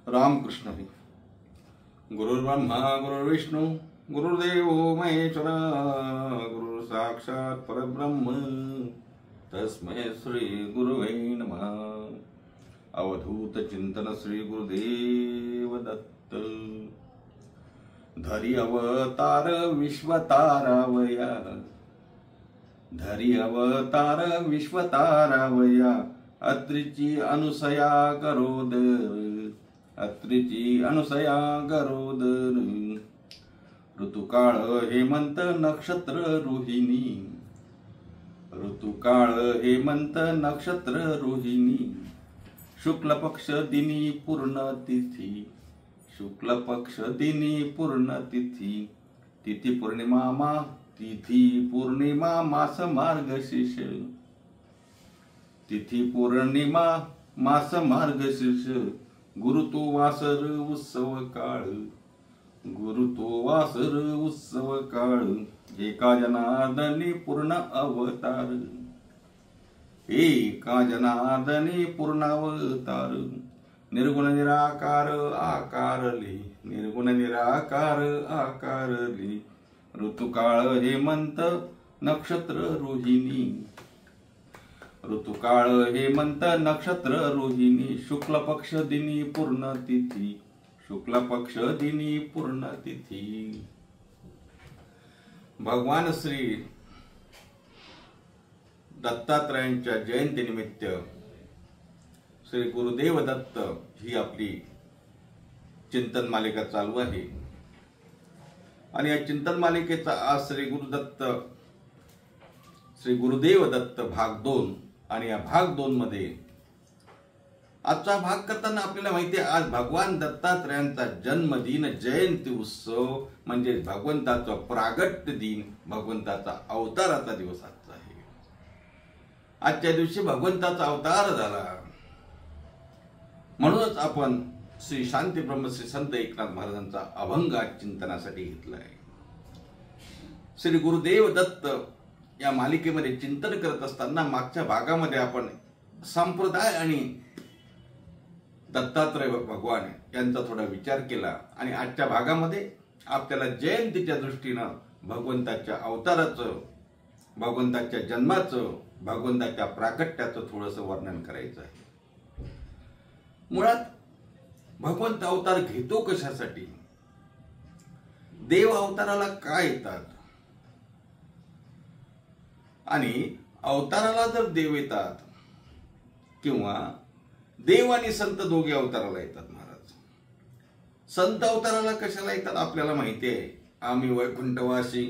रामकृष्ण हरी. गुरुर्ब्रह्मा गुरुर्विष्णू गुरुर्देव महेश्वर गुरु साक्षात परब्रह्म तस्मै श्री गुरुवे नमः. अवधूत चिंतन श्री गुरुदेव दत्त. धरी अवतार विश्वतारावया, धरी अवतार विश्वतारावया, अत्रीची अनुसया गरोदर, अत्रीची अनुसया गरोदर. ऋतुकाळ हेमंत नक्षत्र रोहिणी, ऋतुकाळ हेमंत नक्षत्र रोहिणी. शुक्ल पक्ष दिनी पूर्ण तिथी, शुक्ल पक्ष दिनी पूर्ण तिथी. तिथी पौर्णिमा मा, तिथी पौर्णिमा मास मार्गशीर्ष, तिथी पौर्णिमा मास मार्गशीर्ष. गुरु तो वासर उत्सव काळ, गुरु तो वासर उत्सव काळ. एका जनार्दनी पूर्ण अवतार, एका जनार्दनी पूर्ण अवतार. निर्गुण निराकार आकारली, निर्गुण निराकार आकारली. ऋतुकाळ हेमंत नक्षत्र रोहिणी, ऋतुकाळ हेमंत नक्षत्र रोहिणी. शुक्ल पक्ष दिनी पूर्ण तिथी, शुक्ल पक्ष दिनी पूर्ण तिथी. भगवान श्री दत्तात्रयांच्या जयंतीनिमित्त श्री गुरुदेव दत्त ही आपली चिंतन मालिका चालू आहे. आणि या चिंतन मालिकेचा आज श्री गुरुदत्त, श्री गुरुदेव दत्त भाग 2. आणि या भाग 2 मध्ये आजचा भाग करताना आपल्याला माहिती आहे, आज भगवान दत्तात्रयांचा जन्मदिन, जयंती उत्सव म्हणजे भगवंताचा प्रागट्य दिन, भगवंताचा अवताराचा दिवस आजचा आहे. आजच्या दिवशी भगवंताचा अवतार झाला. म्हणूनच आपण श्री शांती ब्रह्मश्री संत एकनाथ महाराजांचा अभंग आज चिंतनासाठी घेतला आहे. श्री गुरुदेव दत्त या मालिकेमध्ये चिंतन करत असताना मागच्या भागामध्ये आपण संप्रदाय आणि दत्तात्रय भगवान यांचा थोडा विचार केला. आणि आजच्या भागामध्ये आपल्याला जयंतीच्या दृष्टीनं भगवंताच्या अवताराचं, भगवंताच्या जन्माचं, भगवंताच्या प्राकट्याचं थोडंसं वर्णन करायचं आहे. मुळात भगवंत अवतार घेतो कशासाठी, देव अवताराला काय येतात, आणि अवताराला जर देव येतात किंवा देव आणि संत दोघे अवताराला येतात. महाराज संत अवताराला कशाला येतात आपल्याला माहिती आहे. आम्ही वैकुंठवासी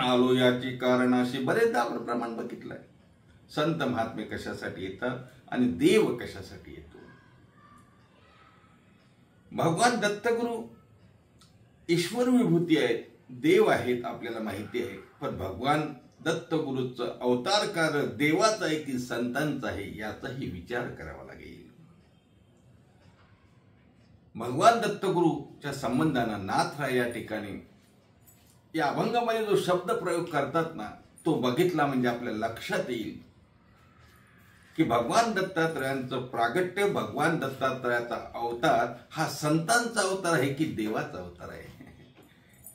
आलो याची कारणाशी बरेचदा आपण प्रमाण बघितलंय. संत महात्मे कशासाठी येतात आणि देव कशासाठी येतो. भगवान दत्तगुरु ईश्वर विभूती आहेत, देव आहेत आपल्याला माहिती आहे. पण भगवान दत्तगुरूचं अवतार देवाचा आहे की संतांचा आहे याचाही विचार करावा लागेल. भगवान दत्तगुरूच्या संबंधानं नाथराय या ठिकाणी या अभंगामध्ये जो शब्द प्रयोग करतात ना, तो बघितला म्हणजे आपल्या लक्षात येईल की भगवान दत्तात्रयांचं प्रागट्य, भगवान दत्तात्रयाचा अवतार हा संतांचा अवतार आहे की देवाचा अवतार आहे.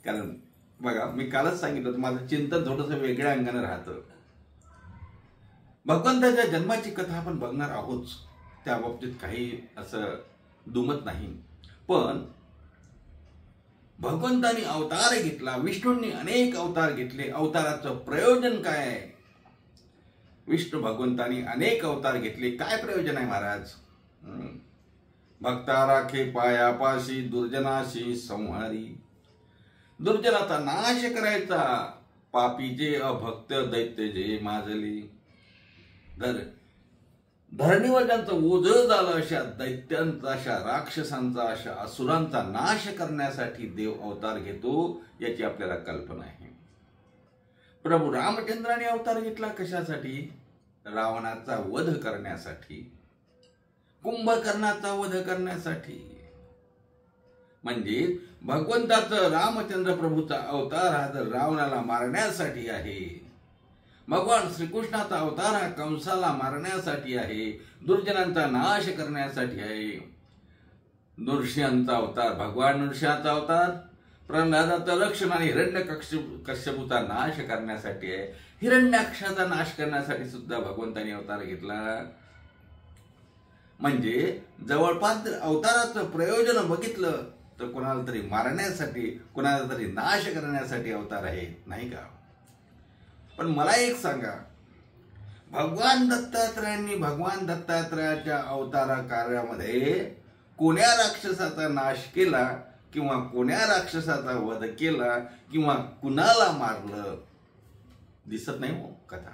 कारण बघा, मी कालच सांगितलं होतं, माझं चिंतन थोडंसं वेगळ्या अंगाने राहतं. भगवंताच्या जन्माची कथा आपण बघणार आहोत, त्या बाबतीत काही असं दुमत नाही. पण भगवंतानी अवतार घेतला, विष्णूंनी अनेक अवतार घेतले. अवताराचं प्रयोजन काय आहे? विष्णू भगवंतानी अनेक अवतार घेतले, काय प्रयोजन आहे महाराज? भक्ता राखे पायापाशी, दुर्जनाशी संहारी. दुर्जनाचा नाश करायचा, पापी जे अभक्त दैत्य जे माजली. धरणीवर ज्यांचं ओझं झालं अशा दैत्यांचा, अशा राक्षसांचा, अशा असुरांचा नाश करण्यासाठी देव अवतार घेतो याची आपल्याला कल्पना आहे. प्रभू रामचंद्राने अवतार घेतला कशासाठी? रावणाचा वध करण्यासाठी, कुंभकर्णाचा वध करण्यासाठी. म्हणजे भगवंताचं, रामचंद्र प्रभूचा अवतार हा जर रावणाला मारण्यासाठी आहे, भगवान श्रीकृष्णाचा अवतार हा कंसाला मारण्यासाठी आहे, दुर्जनांचा नाश करण्यासाठी आहे. नृसिंहाचा अवतार, भगवान नृसिंहाचा अवतार प्रल्हादाचं रक्षण आणि हिरण्यकश्यपूचा नाश करण्यासाठी आहे. हिरण्याक्षाचा नाश करण्यासाठी सुद्धा भगवंताने अवतार घेतला. म्हणजे जवळपास अवताराचं प्रयोजन बघितलं तर कोणाला तरी मारण्यासाठी, कोणाला तरी नाश करण्यासाठी अवतार आहे, नाही का? पण मला एक सांगा, भगवान दत्तात्रयाच्या अवतारा कार्यामध्ये कोण्या राक्षसाचा नाश केला किंवा कोण्या राक्षसाचा वध केला किंवा कुणाला मारलं दिसत नाही हो कथा.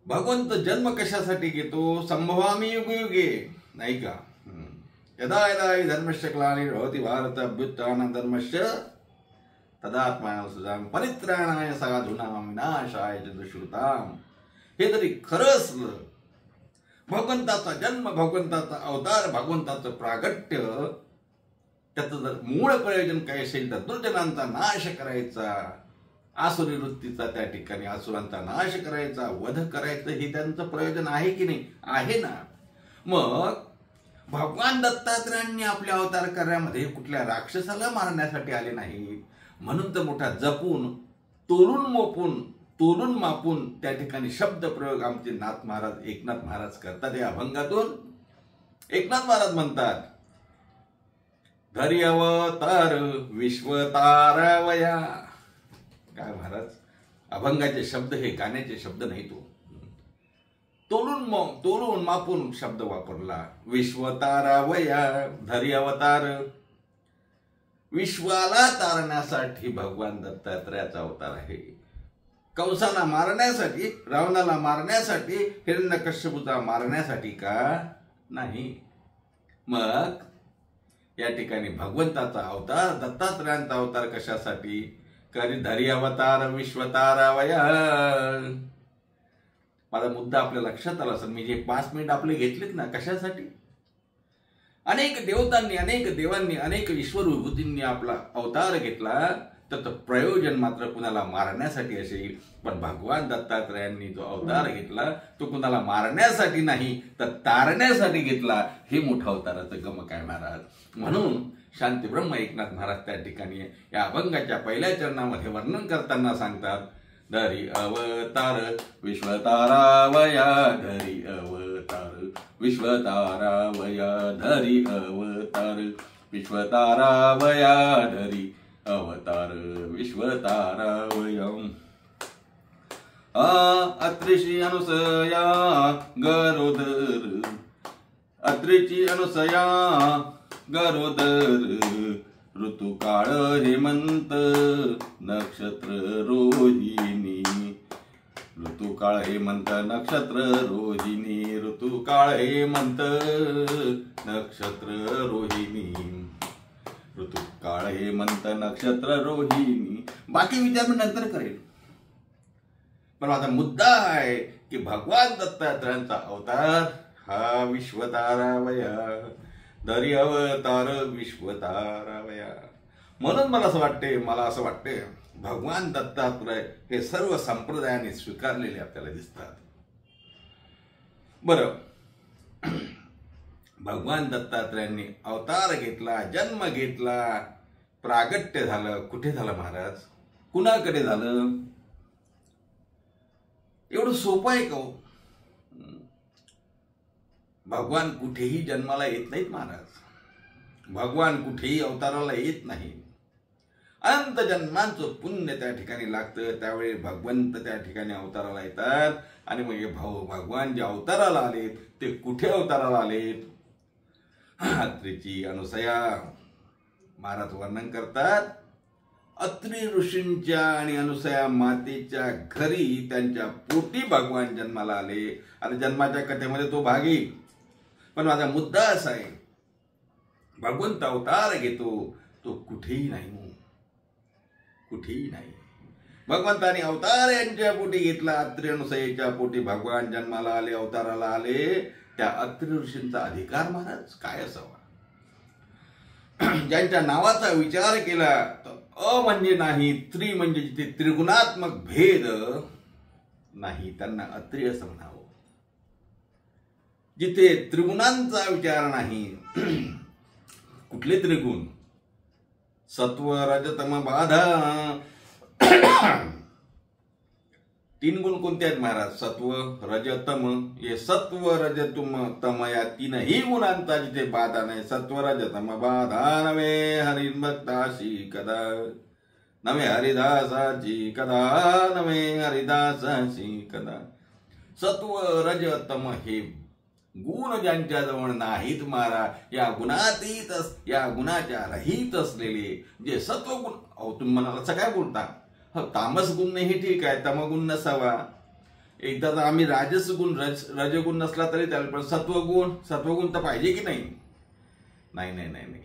भगवंत जन्म कशासाठी घेतो? संभवामी युगे, नाही का? यदा यदा हि धर्मस्य ग्लानिर्भवति भारत अभ्युत्थानं धर्मस्य तदात्मानं सृजामि परित्राणाय साधूनां विनाशाय च दुष्कृतां. हे जरी खरं असलं, भगवंताचा जन्म, भगवंताचा अवतार, भगवंताचं प्रागट्य, त्याचं जर मूळ प्रयोजन काय असेल तर दुर्जनांचा नाश करायचा, आसुरी वृत्तीचा त्या ठिकाणी आसुरांचा नाश करायचा, वध करायचं, हे त्यांचं प्रयोजन आहे की नाही? आहे ना. मग भगवान दत्तात्रयांनी आपल्या अवतार कार्यामध्ये कुठल्या राक्षसाला मारण्यासाठी आले नाहीत. म्हणून तर मोठा जपून, तोलून मापून त्या ठिकाणी शब्द प्रयोग आमचे नाथ महाराज, एकनाथ महाराज करतात. या अभंगातून एकनाथ महाराज म्हणतात, धरी अवतार विश्वतारावया. काय महाराज, अभंगाचे शब्द हे गाण्याचे शब्द नाही. तोलून मापून शब्द वापरला. विश्वतारावया, धरी अवतार, विश्वाला तारण्यासाठी भगवान दत्तात्रयाचा अवतार आहे. कंसाला मारण्यासाठी, रावणाला मारण्यासाठी, हिरण्यकश्यपूचा मारण्यासाठी का नाही? मग या ठिकाणी भगवंताचा अवतार, दत्तात्रयांचा अवतार कशासाठी? करी धरी अवतार विश्वतारावया. माझा मुद्दा आपल्या लक्षात आला असेल. मी जे 5 मिनिट आपले घेतलेत ना, कशासाठी? अनेक देवतांनी, अनेक देवांनी, अनेक ईश्वर विभूतींनी आपला अवतार घेतला, तर प्रयोजन मात्र कुणाला मारण्यासाठी असेल. पण भगवान दत्तात्रयांनी जो अवतार घेतला तो कुणाला मारण्यासाठी नाही तर तारण्यासाठी घेतला. हे मोठं अवताराचं गमक आहे महाराज. म्हणून शांती ब्रह्म एकनाथ महाराज त्या ठिकाणी या अभंगाच्या पहिल्या चरणामध्ये वर्णन करताना सांगतात, धरी अवतार विश्वतारावया, धरी अवतार विश्वतारावया, धरी अवतार विश्वतारावया, धरी अवतार विश्वतारावयम्. अत्रीची अनुसया गरोदर, अत्रीची अनुसया गरोदर, ऋतुकाळ हेमंत नक्षत्र रोहिणी, ऋतुकाळ हेमंत नक्षत्र रोहिणी, ऋतुकाळ हेमंत नक्षत्र रोहिणी, ऋतुकाळ हेमंत नक्षत्र रोहिणी. बाकी विचार मी नंतर करेल. पण माझा मुद्दा आहे की भगवान दत्तात्रयांचा अवतार हा विश्वतारावया, धरी अवतार विश्वतारावया. म्हणून मला असं वाटते भगवान दत्तात्रय हे सर्व संप्रदायाने स्वीकारलेले आपल्याला दिसतात. बरं, भगवान दत्तात्रयांनी अवतार घेतला, जन्म घेतला, प्रागट्य झालं. कुठे झालं महाराज? कुणाकडे झालं? एवढं सोपं आहे का हो? भगवान कुठेही जन्माला येत नाहीत महाराज. भगवान कुठेही अवताराला येत नाही. अनंत जन्मांचं पुण्य त्या ठिकाणी लागतं, त्यावेळी भगवंत त्या ठिकाणी अवताराला येतात. आणि मग भगवान जे अवताराला आलेत ते कुठे अवताराला आलेत? अत्रीची अनुसया महाराज वर्णन करतात. अत्रि ऋषींच्या आणि अनुसया मातेच्या घरी त्यांच्या पोटी भगवान जन्माला आले. आणि जन्माच्या कथेमध्ये तो भाग येईल. पण माझा मुद्दा असा आहे, भगवंत अवतार घेतो तो कुठेही नाही, कुठेही नाही. भगवंताने अवतार यांच्या पोटी घेतला. अत्रि अनुसयेच्या पोटी भगवान जन्माला आले, अवताराला आले. त्या अत्रि ऋषींचा अधिकार महाराज काय असावा? ज्यांच्या नावाचा विचार केला तर अ म्हणजे नाही, त्रि म्हणजे जिथे त्रिगुणात्मक भेद नाही, त्यांना अत्रि असं म्हणावं. जिथे त्रिगुणांचा विचार नाही. कुठले त्रिगुण? सत्व रजतम बाधा. 3 गुण कोणते आहेत महाराज? सत्व रजतम. हे सत्व रजतम तम या 3ही गुणांचा जिथे बाधा नाही. सत्व रजतम बाधा नवे हरिभक्ताशी कदा. नवे हरिदासाची कदा. नवे हरिदासाची कदा. सत्व रजतम हे गुण ज्यांच्या जवळ नाहीत महाराज, या गुणातीत या गुणाच्या रहित असलेले जे सत्वगुण. अहो तुम्ही म्हणाला असं काय बोलता? तामस गुण नाही ठीक आहे, तमगुण नसावा. एकदा तर आम्ही राजस गुण रजगुण नसला तरी त्याला, पण सत्वगुण तर पाहिजे की नाही? नाही नाही नाही नाही.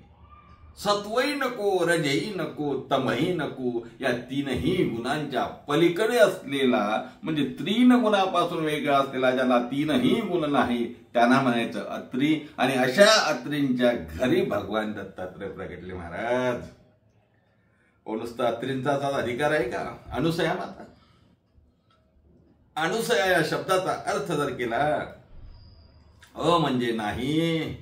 सत्वही नको, रजही नको, तमही नको. या 3ही गुणांच्या पलीकडे असलेला म्हणजे 3 गुणापासून वेगळा असलेला ज्याला 3ही गुण नाही त्यांना म्हणायचं अत्री. आणि अशा अत्रींच्या घरी भगवान दत्तात्रय प्रगटले महाराज. नुसतं अत्रींचा अधिकार आहे का? अनुसया माता. अनुसया या शब्दाचा अर्थ जर केला, म्हणजे नाही.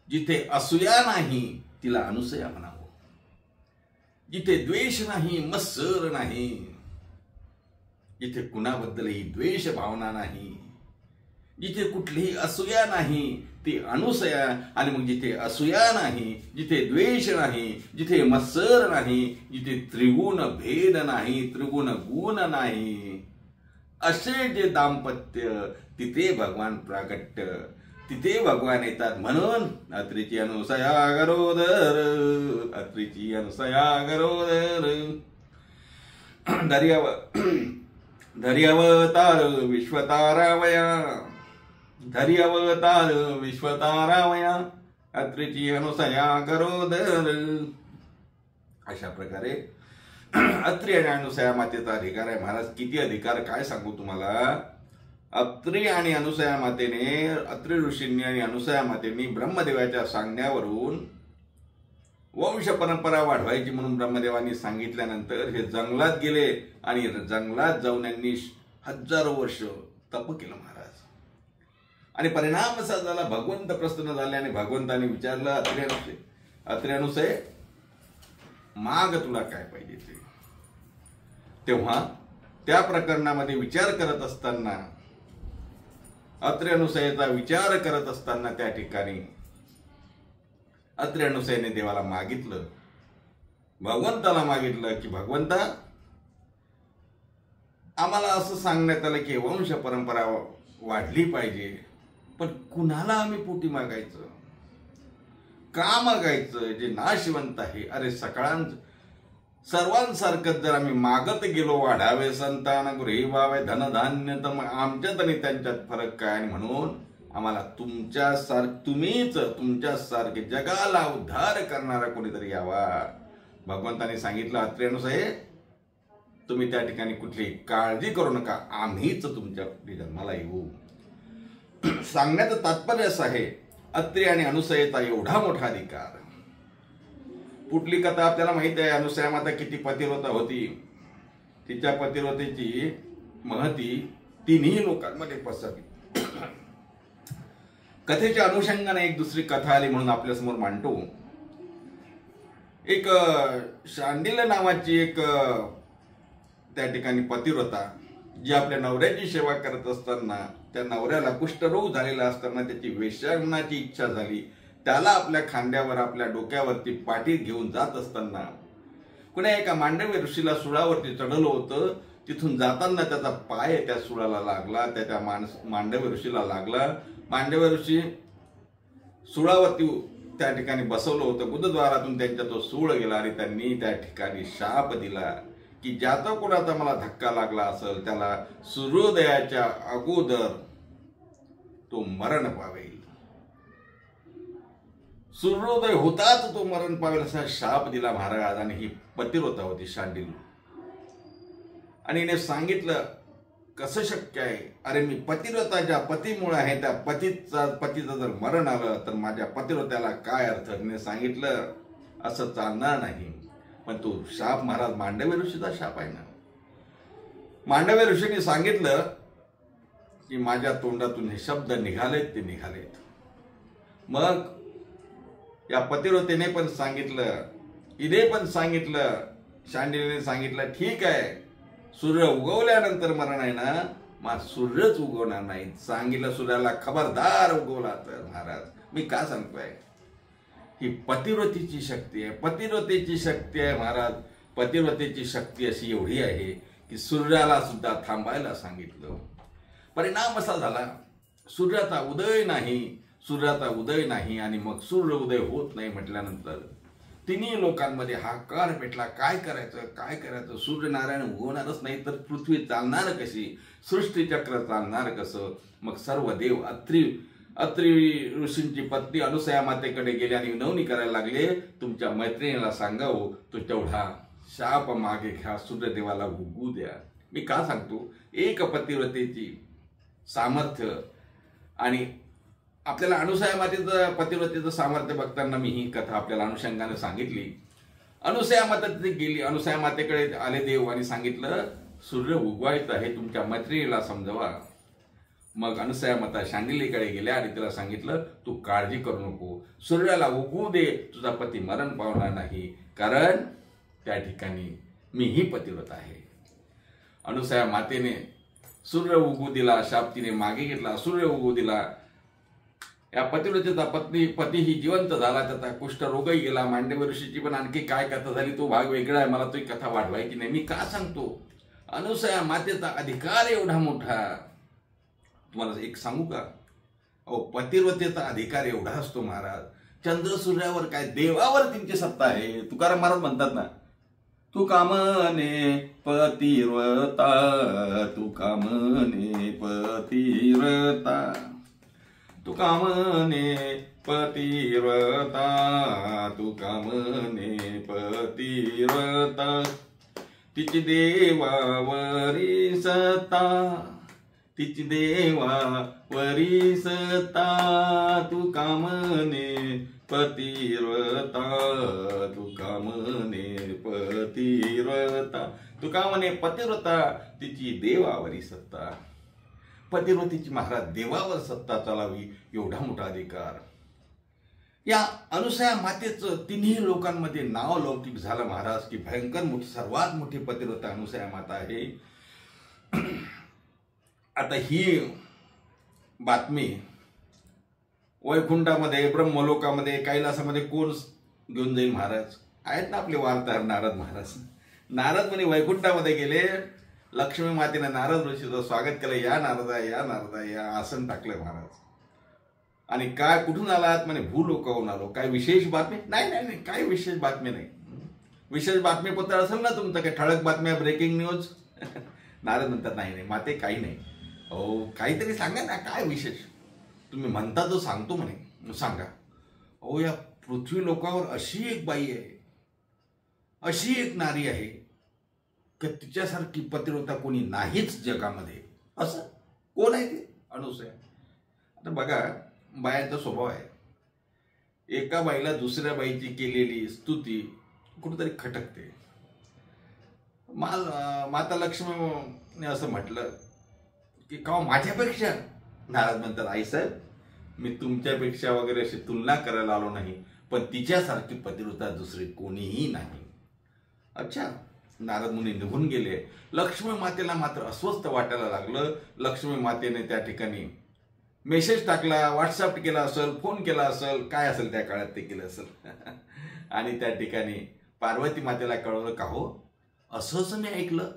जिथे असूया नाही तिला अनुसया म्हणावं. जिथे द्वेष नाही, मत्सर नाही, जिथे कुणाबद्दलही द्वेष भावना नाही, जिथे कुठलीही असूया नाही ती अनुसया. आणि मग जिथे असूया नाही, जिथे द्वेष नाही, जिथे मत्सर नाही, जिथे त्रिगुण भेद नाही, त्रिगुण गुण नाही, असे जे दाम्पत्य तिथे भगवान प्राकट्य, तिथे भगवान येतात. म्हणून अत्रीची अनुसया गरोदर, अत्रीची अनुसया गरोदर. धर्यवतार विश्वतारावया, धर्यवतार विश्वतारावया, अत्रीची अनुसया गरोदर. अशा प्रकारे अत्री आणि अनुसया मातेचा अधिकार आहे महाराज. किती अधिकार काय सांगू तुम्हाला. अत्री आणि अनुसया मातेने, अत्री ऋषींनी आणि अनुसया मातेने ब्रह्मदेवाच्या सांगण्यावरून वंश परंपरा वाढवायची म्हणून ब्रह्मदेवांनी सांगितल्यानंतर हे जंगलात गेले आणि जंगलात जाऊन यांनी हजारो वर्ष तप केलं महाराज. आणि परिणाम असा झाला, भगवंत प्रसन्न झाले आणि भगवंताने विचारलं अत्री अनुसये माग तुला काय पाहिजे ते. तेव्हा त्या प्रकरणामध्ये विचार करत असताना, अत्री अनुसयेचा विचार करत असताना त्या ठिकाणी अत्री अनुसयेने देवाला मागितलं, भगवंताला मागितलं की भगवंता आम्हाला असं सांगण्यात आलं की वंश परंपरा वाढली पाहिजे, पण कुणाला आम्ही पोटी मागायचं, का मागायचं जे नाशवंत आहे. अरे सर्वांसारखं जर आम्ही मागत गेलो, वाढावे संतान गृही व्हावे धनधान्य, तर मग आमच्यात आणि त्यांच्यात फरक काय. आणि म्हणून आम्हाला तुमच्यासारखे जगाला उद्धार करणारा कोणीतरी यावा. भगवंताने सांगितलं अत्री अनुसये तुम्ही त्या ठिकाणी कुठली काळजी करू नका, आम्हीच तुमच्या जन्माला येऊ. सांगण्याचं तात्पर्य असं आहे, अत्री आणि अनुसयेचा एवढा मोठा अधिकार. पुढली कथा आपल्याला माहिती आहे. अनुसया माता किती पतिव्रता होती. तिच्या पतिव्रतेची महती 3ही लोकांमध्ये पसरली. कथेच्या अनुषंगाने एक दुसरी कथा आली म्हणून आपल्या समोर मांडतो. एक शांडिल्य नावाची एक त्या ठिकाणी पतिव्रता जी आपल्या नवऱ्याची सेवा करत असताना, त्या नवऱ्याला कुष्ठरोग झालेला असताना त्याची वेश्यागमनाची इच्छा झाली. त्याला आपल्या खांद्यावर, आपल्या डोक्यावरती पाठीत घेऊन जात असताना कुण्या एका मांडव्य ऋषीला सुळावरती चढवलं होतं. तिथून जाताना त्याचा पाय त्या सुळाला लागला, त्याच्या मांडव्य ऋषीला लागला. मांडव्य ऋषी सुळावरती त्या ठिकाणी बसवलं होतं. गुदद्वारातून त्यांच्या तो सूळ गेला आणि त्यांनी त्या ठिकाणी शाप दिला की ज्याचा कोणाचा मला धक्का लागला असेल त्याला सूर्योदयाच्या अगोदर तो मरण पावेल, सूर्योदय होताच तो मरण पावेल असा शाप दिला महाराज. आणि ही पतिव्रता होती शांडिल्य. आणि हिने सांगितलं कसं शक्य आहे. अरे मी पतिव्रता ज्या पतीमुळे आहे त्या पतीचं जर मरण आलं तर माझ्या पतिव्रत्याला काय अर्थ. तिने सांगितलं असं चालणार नाही. पण तो शाप महाराज मांडव्य ऋषीचा शाप आहे ना. मांडव्य ऋषीने सांगितलं की माझ्या तोंडातून हे शब्द निघालेत ते निघालेत. मग या पतिव्रतेने पण सांगितलं, इने पण सांगितलं, शांडिल्यने सांगितलं, ठीक आहे सूर्य उगवल्यानंतर मरण आहे ना, मग सूर्यच उगवणार नाही. सांगितलं सूर्याला, खबरदार उगवला तर. महाराज मी का सांगतोय, ही पतिव्रतेची शक्ती आहे, पतिव्रतेची शक्ती आहे महाराज. पतिव्रतेची शक्ती अशी एवढी आहे की सूर्याला सुद्धा थांबायला सांगितलं. परिणाम असा झाला, सूर्याचा उदय नाही आणि मग सूर्य उदय होत नाही म्हटल्यानंतर तिन्ही लोकांमध्ये हाकार पेटला. काय करायचं, सूर्यनारायण उगवणारच नाही तर पृथ्वी चालणार कशी, सृष्टीचक्र चालणार कसं. मग सर्व देव अत्रि ऋषींची पत्नी अनुसया मातेकडे गेले आणि विनवणी करायला लागले, तुमच्या मैत्रिणीला सांगावं तो तेवढा शाप मागे घ्या, सूर्यदेवाला उगू द्या. मी का सांगतो, एक पतिव्रतेची सामर्थ्य आणि आपल्याला अनुसया मातेचं पतिव्रतेचं सामर्थ्य बघताना मी ही कथा आपल्याला अनुषंगाने सांगितली. अनुसया माता तिथे गेली, अनुसया मातेकडे आले देव आणि सांगितलं सूर्य उगवायचं आहे, तुमच्या मैत्रिणीला समजवा. मग अनुसया माता शांडिल्यकडे गेल्या आणि तिला सांगितलं, तू काळजी करू नको, सूर्याला उगवू दे, तुझा पती मरण पावणार नाही, कारण त्या ठिकाणी मीही पतिव्रत आहे. अनुसया मातेने सूर्य उगवू दिला, शाप तिने मागे घेतला, सूर्य उगवू दिला. या पतिव्रतेचा पती ही जिवंत झाला, त्याचा कुष्ठरोगही गेला. मांडव्य ऋषीची पण आणखी काय कथा झाली तो भाग वेगळा आहे, मला तो कथा वाढवायची नाही. मी का सांगतो, अनुसया मातेचा अधिकार एवढा मोठा. तुम्हाला एक सांगू का, अहो पतिव्रतेचा अधिकार एवढा असतो महाराज, चंद्र सूर्यावर काय, देवावर त्यांची सत्ता आहे. तुकाराम महाराज म्हणतात ना, तू कामने पतिव्रता, तू कामने पतिव्रता, तू कामने पतिव्रता, तू कामने पतिव्रता, तिची देवावरी सत्ता, तिची देवावरी सत्ता, तू कामने पतिव्रता, तू कामने पतिव्रता, तू कामने पतिव्रता, तिची देवावरी सत्ता. पतिव्रतेची महाराज देवावर सत्ता चालावी एवढा मोठा अधिकार. या अनुसया मातेचं तिन्ही लोकांमध्ये नाव लौकिक झालं महाराज की भयंकर मोठी, सर्वात मोठी पतिव्रता अनुसया माता आहे. आता ही बातमी वैकुंठामध्ये, ब्रह्मलोकामध्ये, कैलासामध्ये कोण घेऊन जाईल महाराज? आहेत ना आपले वार्ताहर नारद महाराज. नारद म्हणे वैकुंठामध्ये गेले, लक्ष्मी मातेने नारद ऋषीचं स्वागत केलं, या नारदा या नारदा या, आसन टाकलं महाराज. आणि काय कुठून आलात म्हणे, भूलोकाहून आलो. काय विशेष बातमी? नाही, काय विशेष बातमी नाही. विशेष बातमीपत्र असेल ना तुमचं, काय ठळक बातम्या, ब्रेकिंग न्यूज? नारद म्हणतात नाही माते काही नाही. अहो काहीतरी सांगा ना, काय विशेष? तुम्ही म्हणता जो सांगतो म्हणे, सांगा. अहो या पृथ्वी लोकावर अशी एक बाई आहे, अशी एक नारी आहे की तिच्यासारखी पतिव्रता कोणी नाहीच जगामध्ये. असं कोण आहे ते? अनुसया. आता बघा बायांचा स्वभाव आहे, एका बाईला दुसऱ्या बाईची केलेली स्तुती कुठेतरी खटकते. माता लक्ष्मीने असं म्हटलं की का माझ्यापेक्षा? नारद म्हणतात, आई साहेब मी तुमच्यापेक्षा वगैरे अशी तुलना करायला आलो नाही, पण तिच्यासारखी पतिव्रता दुसरी कोणीही नाही. अच्छा, नारद मुनी निघून गेले. लक्ष्मी मातेला मात्र अस्वस्थ वाटायला लागलं. लक्ष्मी मातेने त्या ठिकाणी मेसेज टाकला, व्हॉट्सअप केला असेल, फोन केला असेल, काय असेल त्या काळात ते केलं असेल. आणि त्या ठिकाणी पार्वती मातेला कळवलं, का हो असं मी ऐकलं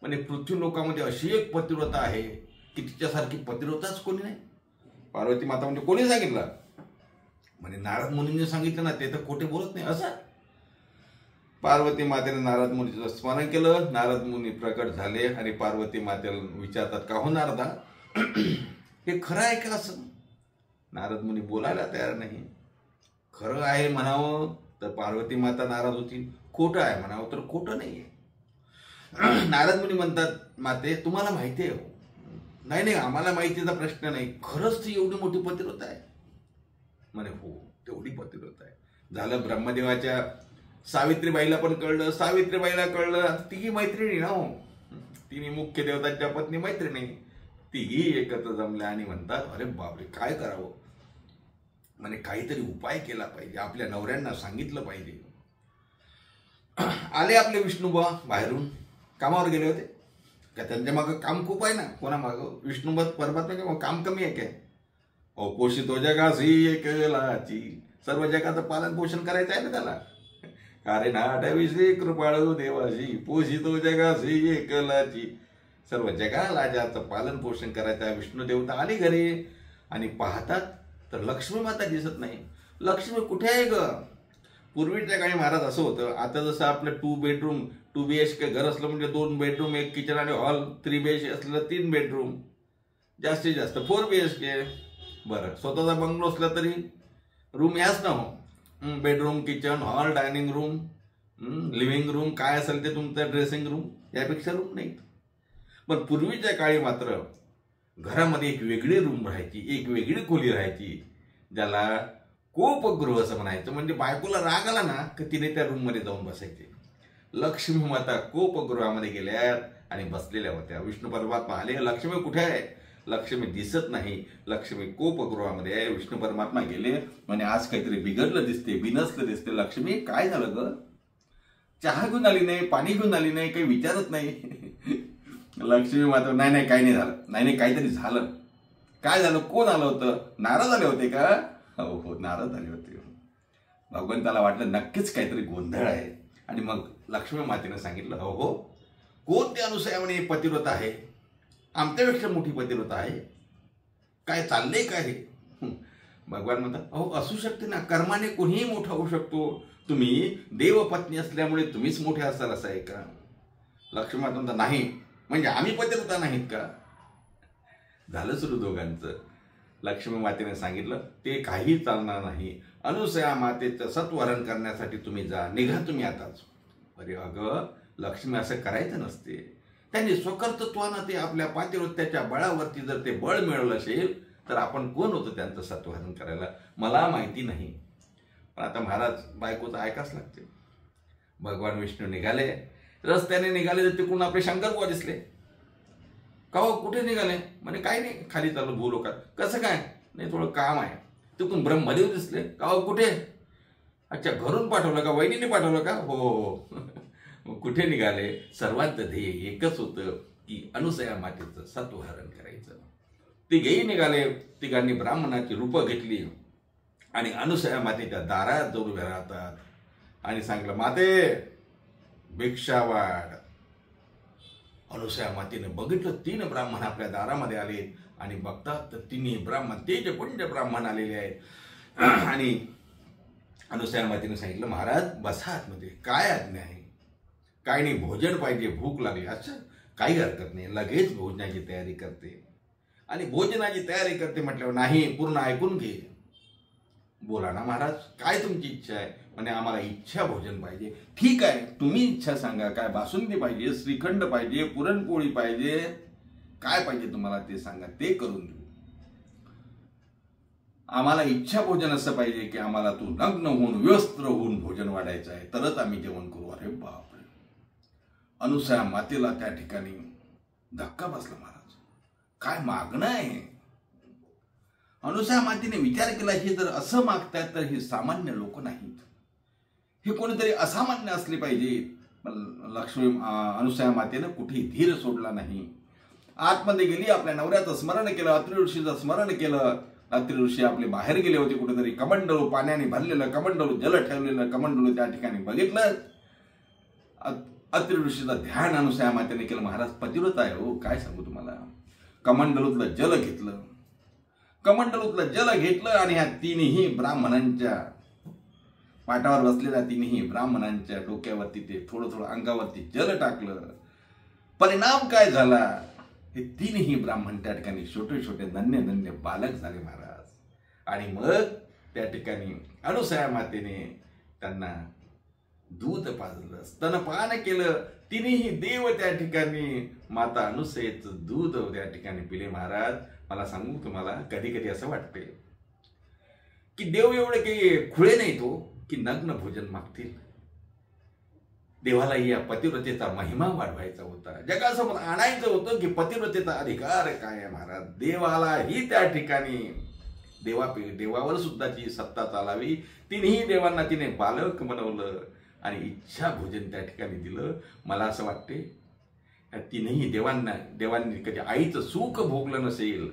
म्हणजे पृथ्वी लोकामध्ये अशी एक पतिव्रता आहे की तिच्यासारखी पतिव्रताच कोणी नाही. पार्वती माता म्हणजे कोणी सांगितलं? म्हणजे नारद मुनींनी सांगितलं ना, ते तर खोटे बोलत नाही. असं पार्वती मातेने नारद मुनीचं स्मरण केलं. नारद मुनी प्रकट झाले आणि पार्वती मातेला विचारतात, का हो नारदा हे खरं आहे का? असं नारद मुनी बोलायला तयार नाही. खरं आहे म्हणावं तर पार्वती माता नाराज होती, खोटं आहे म्हणावं तर खोटं नाहीये. नारद मुनी म्हणतात, माते तुम्हाला माहिती आहे? नाही आम्हाला माहितीचा प्रश्न नाही, खरंच ती एवढी मोठी पतिव्रता आहे म्हणे. हो तेवढी पतिव्रता आहे. झालं ब्रह्मदेवाच्या सावित्रीबाईला पण कळलं, सावित्रीबाईला कळलं. तिघी मैत्रिणी ना हो, तिने मुख्य देवतांच्या पत्नी मैत्रिणी. तिघी एकत्र जमल्या आणि म्हणतात, अरे बापरे काय करावं, म्हणे काहीतरी उपाय केला पाहिजे, आपल्या नवऱ्यांना सांगितलं पाहिजे. आले आपले विष्णुबा बाहेरून, कामावर गेले होते का, त्यांच्या मागं काम खूप आहे ना, कोणा मागं, विष्णुबा परमात्मा मग काम कमी आहे काय. पोषितो जगासी एकलाची, सर्व जगाचं पालन पोषण करायचं आहे ना त्याला. अरे नाटविषयी कृपाळू देवाशी, पोषितो जगासी एकलाची, सर्व जगाला ज्याचं पालन पोषण करायचं आहे. विष्णू देवता आले घरी आणि पाहतात तर लक्ष्मी माता दिसत नाही. लक्ष्मी कुठे आहे ग. पूर्वीच्या काळी महाराज असं होतं, आता जसं आपलं 2 बेडरूम 2 BHK घर असलं म्हणजे 2 बेडरूम 1 किचन आणि हॉल, 3 BHK असलं 3 बेडरूम, जास्तीत जास्त 4 BHK. बरं स्वतःचा बंगलो असला तरी रूम याच ना हो, bedroom kitchen hall dining room living room काय असेल ते तुमचं ड्रेसिंग रूम, यापेक्षा रूम नाही. पण पूर्वीच्या काळी मात्र घरामध्ये एक वेगळी रूम राहायची, एक वेगळी खोली राहायची, ज्याला कोपगृह असं म्हणायचं. म्हणजे बायकोला राग आला ना की तिने त्या रूममध्ये जाऊन बसायचे. लक्ष्मी माता कोपगृहामध्ये गेल्या आणि बसलेल्या होत्या. विष्णू परमात्मा आले, लक्ष्मी कुठे आहे, लक्ष्मी दिसत नाही, लक्ष्मी कोपगृहामध्ये आहे. विष्णू परमात्मा गेले, म्हणजे आज काहीतरी बिघडलं दिसते, बिनसलं दिसते. लक्ष्मी काय झालं ग, चहा घेऊन आली नाही, पाणी घेऊन आली नाही, काही विचारत नाही. लक्ष्मी मात्र नाही नाही काही नाही झालं, नाही नाही काहीतरी झालं. काय झालं, कोण आलं होतं, नाराज आले होते का. हो हो नाराज झाले होते. भगवंताला वाटलं नक्कीच काहीतरी गोंधळ आहे. आणि मग लक्ष्मी मातेने सांगितलं, हो हो कोण ते अनुसया म्हणे पतिव्रत आहे, आमच्यापेक्षा मोठी पतिव्रत आहे, काय चाललंय काय हे. भगवान म्हणतात, अहो असू शकते ना, कर्माने कोणीही मोठा होऊ शकतो, तुम्ही देवपत्नी असल्यामुळे तुम्हीच मोठे असाल असं आहे का. लक्ष्मी माता म्हणतात, नाही म्हणजे आम्ही पतिव्रता नाहीत का. झालं सुरू दोघांचं. लक्ष्मी मातेने सांगितलं, ते काही चालणार नाही, अनुसया मातेचं सत्वहरण करण्यासाठी तुम्ही जा, निघा तुम्ही आताच. अरे अगं लक्ष्मी असं करायचं नसते, त्यांनी स्वकर्तृत्वानं ते आपल्या पातिव्रत्याच्या बळावरती जर ते बळ मिळवलं असेल तर आपण कोण होतं त्यांचं सत्वहरण करायला, मला माहिती नाही. पण आता महाराज बायकोचं ऐकाच लागते. भगवान विष्णू निघाले, रस्त्याने निघाले तर तिकडून आपले शंकरबुवा दिसले. का हो कुठे निघाले, म्हणे काही नाही खाली चालू भूलोकात. कसं काय, नाही थोडं काम आहे. तिकडून ब्रह्मदेव दिसले. का हो कुठे, अच्छा घरून पाठवलं का, वहिनीने पाठवलं का. हो हो. कुठे निघाले, सर्वांचं ध्येय एकच होतं की अनुसया मातेचं सत्वहरण करायचं. तिघेही निघाले. तिघांनी ब्राह्मणाची रूपं घेतली आणि अनुसया मातेच्या दारात जाऊन उभ्या राहतात आणि सांगितलं, माते भिक्षा वाढ. अनुसया मातेने बघितलं 3 ब्राह्मण आपल्या दारामध्ये आले आणि बघतात तर 3 ब्राह्मण तेजपुंज ब्राह्मण आलेले आहेत. आणि अनुसया मातेने सांगितलं, महाराज बसा आतमध्ये, काय आज्ञा आहे. काय नाही, भोजन पाहिजे, भूक लागली. अच्छा काही हरकत नाही, लगेच भोजनाची तयारी करते. आणि भोजनाची तयारी करते म्हटल्यावर नाही, पूर्ण ऐकून घे. बोला ना महाराज, काय तुमची इच्छा आहे. म्हणे आम्हाला इच्छा भोजन पाहिजे. ठीक आहे, तुम्ही इच्छा सांगा, काय बासुंदी पाहिजे, श्रीखंड पाहिजे, पुरणपोळी पाहिजे, काय पाहिजे तुम्हाला ते सांगा, ते करून देऊ. आम्हाला इच्छा भोजन असं पाहिजे की आम्हाला तू नग्न होऊन व्यस्त्र होऊन भोजन वाढायचं आहे, तरच आम्ही जेवण करू. अरे बापरे, अनुसया मातेला त्या ठिकाणी धक्का बसला. महाराज काय मागणं आहे. अनुसया मातेने विचार केला, हे जर असं मागतात तर हे सामान्य लोक नाहीत, हे कोणीतरी असामान्य असले पाहिजे. लक्ष्मी अनुसया मातेनं कुठेही धीर सोडला नाही. आतमध्ये गेली, आपल्या नवऱ्याचं स्मरण केलं, अत्रि ऋषीचं स्मरण केलं. अत्रि ऋषी आपले बाहेर गेले होते कुठेतरी, कमंडलू पाण्याने भरलेलं कमंडलू, जल ठेवलेलं कमंडलू त्या ठिकाणी बघितलं. अत्रि ऋषीचं ध्यान अनुसया मातेने केलं. महाराज पतिव्रत आहे हो, काय सांगू तुम्हाला. कमंडलूतलं जल घेतलं, कमंडलूतलं जल घेतलं आणि ह्या 3ही ब्राह्मणांच्या पाटावर बसलेल्या 3ही ब्राह्मणांच्या डोक्यावरती ते थोडं थोडं अंगावरती जल टाकलं. परिणाम काय झाला, हे 3ही ब्राह्मण त्या ठिकाणी छोटे छोटे नन्हे नन्हे बालक झाले महाराज. आणि मग त्या ठिकाणी अनुसया मातेने त्यांना दूध पाजलं, स्तनपान केलं. 3ही देव त्या ठिकाणी माता अनुसयेचं दूध त्या ठिकाणी पिले. महाराज मला सांगू तुम्हाला, कधी कधी असं वाटते की देव एवढे काही खुळे नाही तो की नग्न भोजन मागतील. देवालाही या पतिव्रतेचा महिमा वाढवायचा होता, जगासमोर आणायचं होतं की पतिव्रतेचा अधिकार काय आहे महाराज. देवालाही त्या ठिकाणी देवावर सुद्धा ती सत्ता चालावी. तिन्ही देवांना तिने बालक बनवलं आणि इच्छा भोजन त्या ठिकाणी दिलं. मला असं वाटते तिन्ही देवांनी कधी आईचं सुख भोगलं नसेल,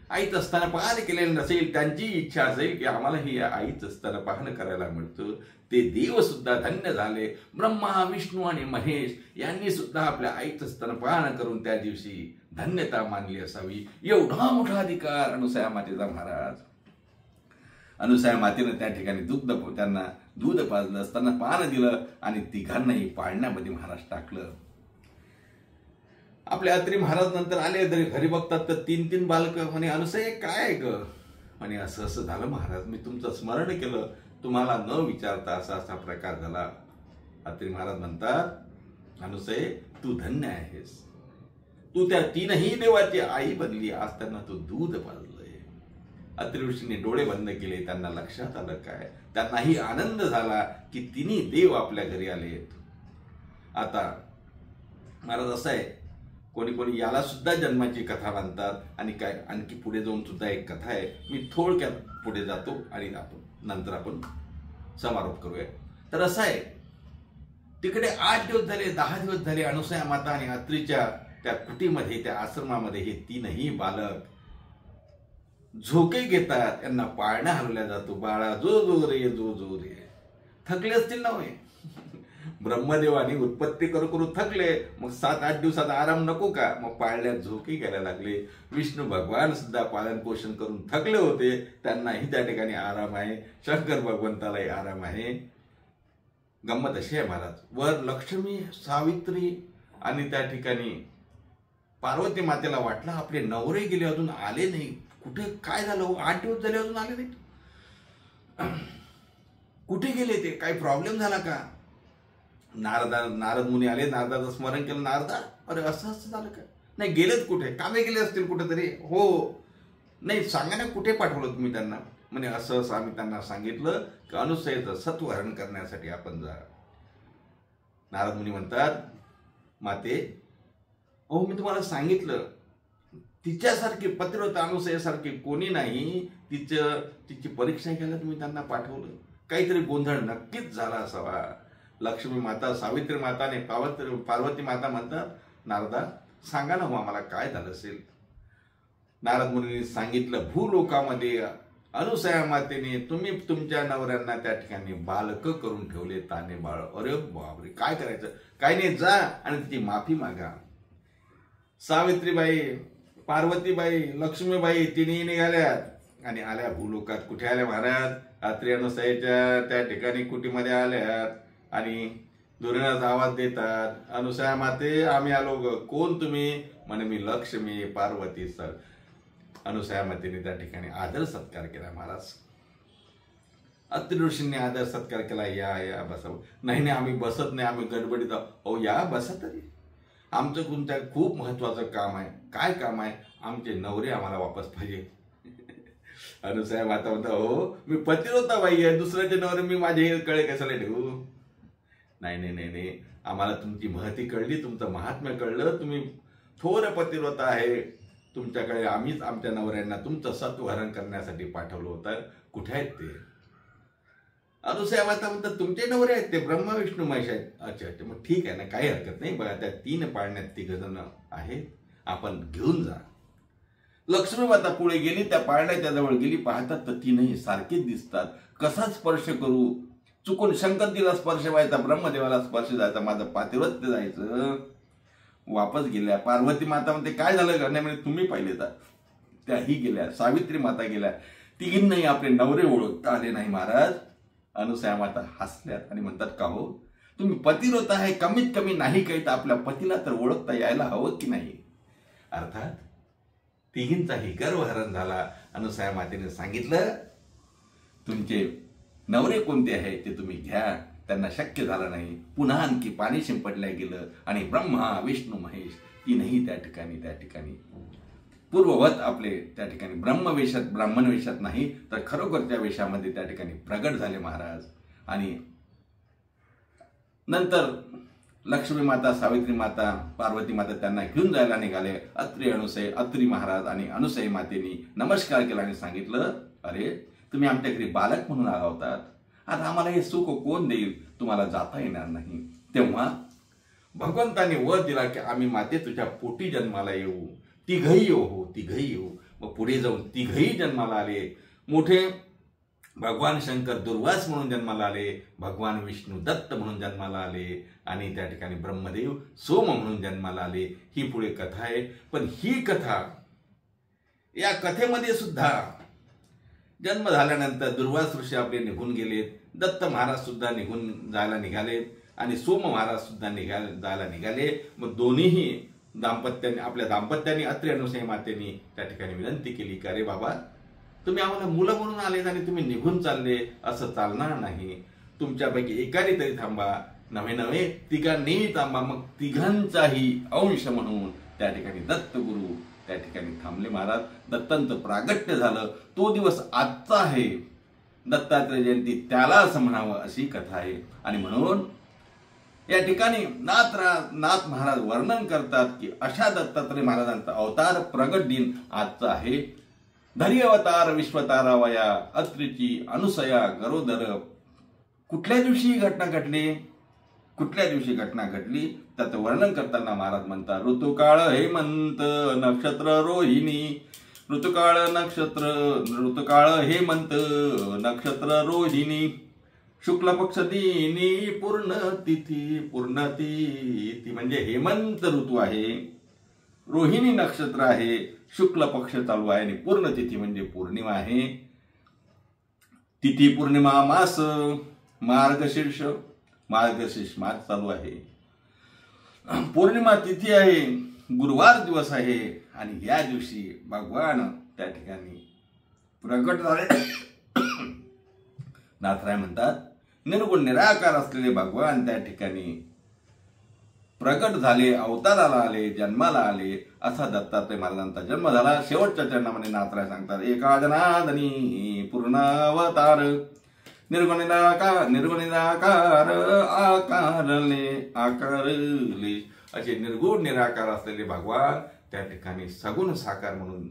आईचं स्तनपान केलेलं नसेल, त्यांची इच्छा असेल की आम्हालाही या आईचं स्तनपान करायला मिळतं. ते देव सुद्धा धन्य झाले. ब्रह्मा, विष्णू आणि महेश यांनी सुद्धा आपल्या आईचं स्तनपान करून त्या दिवशी धन्यता मानली असावी. एवढा मोठा अधिकार अनुसया मातेचा महाराज. अनुसया मातेनं त्या ठिकाणी त्यांना दूध पाजलं, स्तनपान दिलं आणि तिघांनाही पाळण्यामध्ये महाराज टाकलं. आपले अत्री महाराज नंतर आले तरी घरी बघतात तर 3 बालक. म्हणे अनुसया काय ग? म्हणे असं असं झालं महाराज, मी तुमचं स्मरण केलं, तुम्हाला न विचारता असा असा प्रकार झाला. अत्री महाराज म्हणतात अनुसये तू धन्य आहेस, तू त्या 3ही देवाची आई बनली. आज त्यांना तू दूध पाजलंय. अत्री ऋषीने डोळे बंद केले. त्यांना लक्षात आलं काय, त्यांनाही आनंद झाला की 3ही देव आपल्या घरी आलेत. आता महाराज असं आहे, कोणी कोणी याला सुद्धा जन्माची कथा बांधतात आणि काय आणखी पुढे जाऊन सुद्धा एक कथा आहे. मी थोडक्यात पुढे जातो आणि नंतर आपण समारोप करूया. तर असं आहे, तिकडे 8 दिवस झाले, 10 दिवस झाले अनुसया माता आणि अत्रीच्या त्या कुटीमध्ये, त्या आश्रमामध्ये हे 3ही बालक झोके घेतात. यांना पाळण्या हलवल्या जातो. बाळा जो जो रे, जो जो रे. थकले असतील ना होय. ब्रह्मदेवानी उत्पत्ती करू थकले, मग 7-8 दिवसात आराम नको का? मग पाळण्यात झोके घ्यायला लागले. विष्णू भगवान सुद्धा पालन पोषण करून थकले होते, त्यांनाही त्या ठिकाणी आराम आहे. शंकर भगवंतालाही आराम आहे. गंमत अशी आहे महाराज, वर लक्ष्मी, सावित्री आणि त्या ठिकाणी पार्वती मातेला वाटलं आपले नवरे गेले, अजून आले नाही. कुठे काय झालं? 8 दिवस झाले अजून आले नाहीत. कुठे गेले ते? काही प्रॉब्लेम झाला का? नारद मुनी आले. नारदाचं स्मरण केलं. नारदा, अरे असं असं झालं का? नाही, गेलेत कुठे? कामे गेले असतील कुठेतरी. हो, नाही सांगा ना, कुठे पाठवलं तुम्ही त्यांना? म्हणे असं असं आम्ही त्यांना सांगितलं की अनुसयेचं सत्वहरण करण्यासाठी आपण जा. नारद मुनी म्हणतात, माते हो मी तुम्हाला सांगितलं, तिच्यासारखी पतिव्रता अनुसयेसारखी कोणी नाही. तिची परीक्षा घ्यायला तुम्ही त्यांना पाठवलं. काहीतरी गोंधळ नक्कीच झाला असावा. लक्ष्मी माता, सावित्री माता आणि पार्वती माता म्हणतात, नारदा सांगा ना हो आम्हाला काय झालं असेल. नारद मुनींनी सांगितलं, भूलोकामध्ये अनुसया मातेने तुम्ही तुमच्या नवऱ्यांना त्या ठिकाणी बालक करून ठेवले, ताने बाळ. अरे बापरे, काय करायचं? काय नाही, जा आणि तिची माफी मागा. सावित्रीबाई, पार्वतीबाई, लक्ष्मीबाई तिन्ही निघाल्यात आणि आल्या भूलोकात. कुठे आल्या महाराज? अत्री अनुसयाच्या त्या ठिकाणी कुटीमध्ये आल्यात आणि दुर्गाचा आवाज देतात, अनुसया माते आम्ही आलो ग. कोण तुम्ही? म्हणे मी लक्ष्मी, पार्वती. सर अनुसया मातेने त्या ठिकाणी आदर सत्कार केला महाराज. अत्री ऋषींनी आदर सत्कार केला. या बसा. नाही आम्ही बसत नाही, आम्ही गडबडीत आहोत. या बसा तरी. आमचं कोणत्या खूप महत्वाचं काम आहे. काय काम आहे? आमचे नवरे आम्हाला वापस पाहिजे. अनुसया माता म्हणता, हो मी पतिव्रता बाई आहे, दुसऱ्याचे नवरे मी माझे कळे कशाला ठेवू? नाही, आम्हाला तुमची महती कळली, तुमचं महात्म्य कळलं, तुम्ही थोर पतिव्रता आहे. तुमच्याकडे आम्हीच आमच्या नवऱ्यांना तुमचं सत्वहरण करण्यासाठी पाठवलं होतं. कुठे आहेत ते? अनुसया माता म्हणतात, तुमचे नवरे आहेत ते ब्रह्मा, विष्णू, महेश आहेत. अच्छा, मग ठीक आहे ना, काही हरकत नाही. बघा त्या 3 पाळण्यात 3 जण आहेत, आपण घेऊन जा. लक्ष्मी माता पुढे गेली, त्या पाळण्याच्या जवळ गेली. पाहतात तर 3ही सारखेच दिसतात. कसा स्पर्श करू? चुकून शंकरजीला स्पर्श व्हायचा, ब्रह्मदेवाला स्पर्श जायचा, माझं पातिव्रत्य जायचं. वापस गेल्या. पार्वती माता म्हणते, काय झालं का? नाही म्हणजे तुम्ही पाहिले तर. त्याही गेल्या. सावित्री माता गेल्या. तिघींनाही आपले नवरे ओळखता आले नाही महाराज. अनुसया माता हसल्यात आणि म्हणतात, का हो तुम्ही पतिव्रता आहे, कमीत कमी नाही काही तर आपल्या पतीला तर ओळखता यायला हवं की नाही? अर्थात तिघींचाही गर्वहरण झाला. अनुसया मातेने सांगितलं, तुमचे नवरे कोणते आहे ते तुम्ही घ्या. त्यांना शक्य झालं नाही. पुन्हा आणखी पाणी शिंपडल्या गेलं आणि ब्रह्मा, विष्णू, महेश 3ही त्या ठिकाणी पूर्ववत आपले त्या ठिकाणी ब्रह्मवेशात, ब्राह्मण वेशात नाही तर खरोखरच्या वेशामध्ये त्या ठिकाणी प्रगट झाले महाराज. आणि नंतर लक्ष्मी माता, सावित्री माता, पार्वती माता त्यांना घेऊन जायला निघाले. अत्री महाराज आणि अनुसई मातेनी नमस्कार केला आणि सांगितलं, अरे तुम्ही आमच्या घरी बालक म्हणून आला होतात, आता आम्हाला हे सुख कोण देईल, तुम्हाला जाता येणार नाही. तेव्हा भगवंताने वर दिला की आम्ही माते तुझ्या पोटी जन्माला येऊ, तिघही येऊ. मग पुढे जाऊन तिघही जन्माला आले. मोठे भगवान शंकर दुर्वास म्हणून जन्माला आले, भगवान विष्णू दत्त म्हणून जन्माला आले आणि त्या ठिकाणी ब्रह्मदेव सोम म्हणून जन्माला आले. ही पुढे कथा आहे. पण ही कथा, या कथेमध्ये सुद्धा जन्म झाल्यानंतर दुर्वास ऋषी आपले निघून गेलेत, दत्त महाराज सुद्धा निघून जायला निघालेत आणि सोम महाराज सुद्धा जायला निघाले. मग दोन्हीही आपल्या दाम्पत्याने अत्री अनुसई मातेनी त्या ठिकाणी विनंती केली की अरे बाबा, तुम्ही आम्हाला मुलं म्हणून आलेत आणि तुम्ही निघून चालले, असं चालणार नाही. तुमच्यापैकी एकाने तरी थांबा, नव्हे तिघांनी थांबा. मग तिघांचाही अंश म्हणून त्या ठिकाणी दत्तगुरु त्या ठिकाणी थांबले. महाराज दत्तांचं प्रागट्य झालं. तो दिवस आजचा आहे, दत्तात्रय जयंती त्याला असं म्हणावं अशी कथा आहे. आणि म्हणून या ठिकाणी नाथ महाराज वर्णन करतात की अशा दत्तात्रय महाराजांचा अवतार प्रगट दिन आजचा आहे. धरी अवतार विश्वतारावया, अत्रीची अनुसया गरोदर. कुठल्या दिवशी घटना घडली त्याचं वर्णन करताना महाराज म्हणतात, ऋतुकाळ हेमंत नक्षत्र रोहिणी, ऋतुकाळ हेमंत नक्षत्र रोहिणी, शुक्ल पक्ष दिनी पूर्णतिथी म्हणजे हेमंत ऋतू आहे, रोहिणी नक्षत्र आहे, शुक्ल पक्ष चालू आहे आणि पूर्णतिथी म्हणजे पौर्णिमा आहे. तिथी पौर्णिमा मास मार्गशीर्ष मास चालू आहे. पौर्णिमा तिथी आहे, गुरुवार दिवस आहे आणि या दिवशी भगवान त्या ठिकाणी प्रगट झाले. नाथराय म्हणतात, निर्गुण निराकार असलेले भगवान त्या ठिकाणी प्रगट झाले, अवताराला आले, जन्माला आले. असा दत्तात्रय महाराजांचा जन्म झाला. शेवटच्या चरणामध्ये नाथराय सांगतात, एका जनार्दनी पूर्णावतार, निर्गुण निराकार आकारले. असे निर्गुण निराकार असलेले भगवान त्या ठिकाणी सगुण साकार म्हणून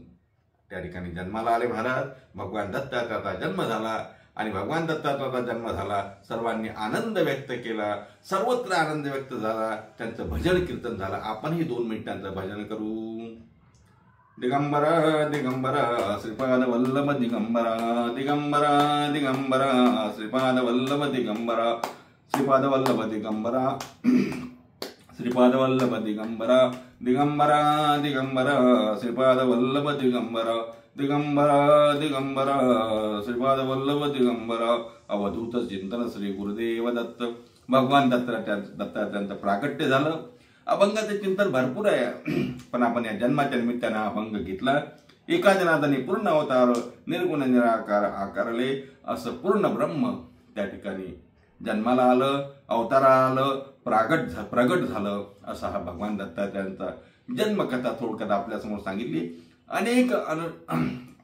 त्या ठिकाणी जन्माला आले. महाराज भगवान दत्तात्रयाचा जन्म झाला आणि भगवान दत्तात्रयाचा जन्म झाला. सर्वांनी आनंद व्यक्त केला, सर्वत्र आनंद व्यक्त झाला. त्यांचं भजन कीर्तन झालं. आपणही 2 मिनिटांचं भजन करू. दिगंबरा दिगंबरा श्रीपाद वल्लभ दिगंबरा, दिगंबरा दिगंबरा श्रीपाद वल्लभ दिगंबरा, श्रीपाद वल्लभ दिगंबरा, श्रीपाद वल्लभ दिगंबरा, दिगंबरा दिगंबरा श्रीपाद वल्लभ दिगंबरा, दिगंबरा दिगंबरा श्रीपाद वल्लभ दिगंबरा. अवधूत चिंतन श्री गुरुदेव दत्त. भगवान दत्तात्रयांचं प्रागट्य झालं. अभंगाचे चिंतन भरपूर आहे, पण आपण या जन्माच्या निमित्तानं अभंग घेतला. एका जनार्दनी पूर्ण अवतार, निर्गुण निराकार आकारले. असं पूर्ण ब्रह्म त्या ठिकाणी जन्माला आलं, अवताराला आलं, प्रगट झालं. असा हा भगवान दत्तात्रयांचा जन्मकथा थोडक्यात आपल्यासमोर सांगितली.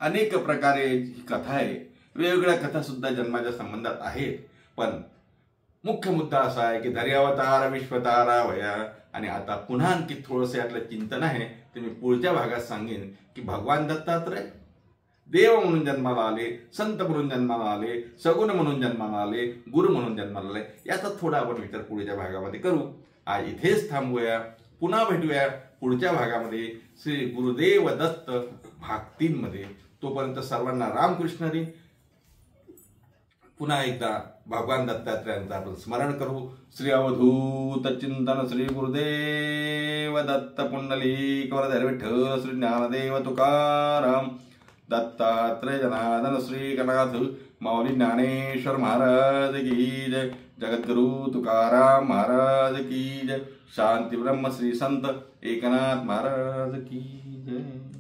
अनेक प्रकारे ही कथा आहे. वेगवेगळ्या कथा सुद्धा जन्माच्या संबंधात आहेत, पण मुख्य मुद्दा असा आहे की धरी अवतार विश्वतारावया. आणि आता पुन्हा आणखी थोडंसं यातलं चिंतन आहे, ते मी पुढच्या भागात सांगेन की भगवान दत्तात्रय देव म्हणून जन्माला आले, संत म्हणून जन्माला आले, सगुण म्हणून जन्माला आले, गुरु म्हणून जन्माला आले. याचा थोडा आपण विचार पुढच्या भागामध्ये करू. आज इथेच थांबूया. पुन्हा भेटूया पुढच्या भागामध्ये श्री गुरुदेव दत्त भाग 3 मध्ये. तोपर्यंत सर्वांना रामकृष्ण हरी. पुन्हा एकदा भगवान दत्तात्रयांचं आपण स्मरण करू. श्री अवधूत चिंतन श्री गुरुदेव दत्त पुंडलिक वरदहरी विठ्ठल श्री ज्ञानदेव तुकाराम दत्तात्रय जनार्दन श्री कनकाधु माऊली ज्ञानेश्वर महाराज की जय. जगद्गुरु तुकाराम महाराज की जय. शांती ब्रह्म श्री संत एकनाथ महाराज की